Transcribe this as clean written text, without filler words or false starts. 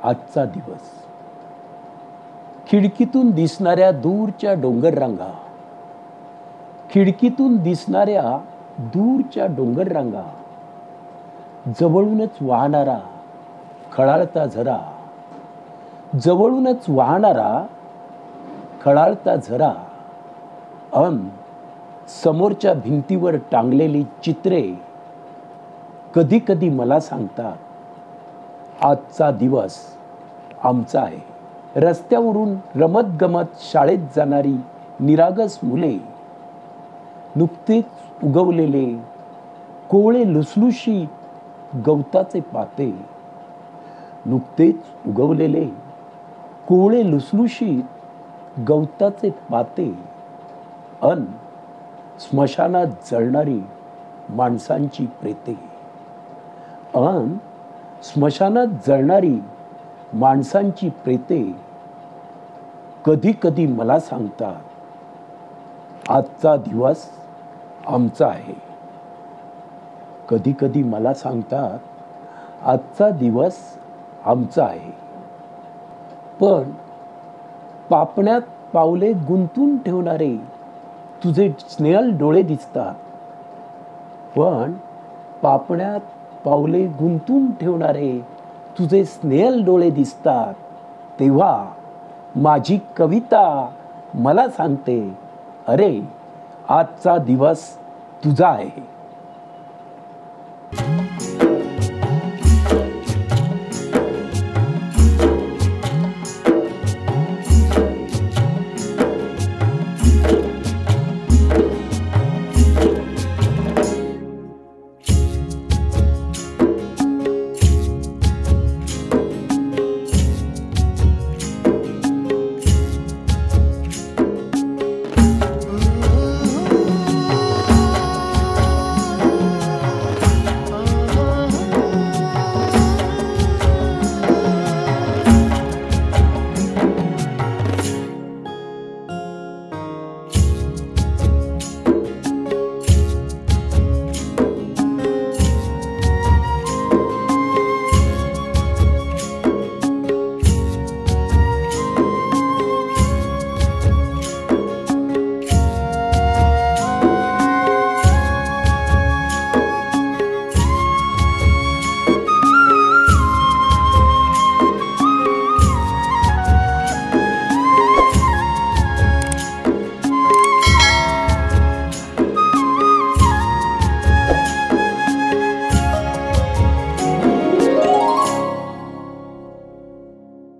आजचा दिवस. खिडकीतून दिसणाऱ्या दूरच्या डोंगररांगा, खिडकीतून दिसणाऱ्या दूरच्या डोंगररांगा, जवळूनच वाहणारा खळाळता झरा, जवळूनच वाहणारा खळाळता झरा, अन समोरच्या भिंतीवर टांगलेली चित्रे कधी कधी मला सांगतात, आजचा दिवस आमचा आहे. रस्त्यावरून रमत गमत शाळेत जाणारी निरागस मुले, नुकतेच उगवलेले कोवळे लुसलुशी गवताचे पाते, नुकतेच उगवलेले कोवळे लुसलुशी गवताचे पाते, अन स्मशानात जळणारी माणसांची प्रेते, अन स्मशानात जळणारी माणसांची प्रेते कधी कधी मला सांगतात, आजचा दिवस आमचा आहे. कधी कधी मला सांगतात, आजचा दिवस आमचा आहे. पण पापण्यात पावले गुंतून ठेवणारे तुझे स्नेहल डोळे दिसतात. पण पापण्यात पावले गुंतून ठेवणारे तुझे स्नेहल डोळे दिसतात, तेव्हा माझी कविता मला सांगते, अरे आजचा दिवस तुझा आहे.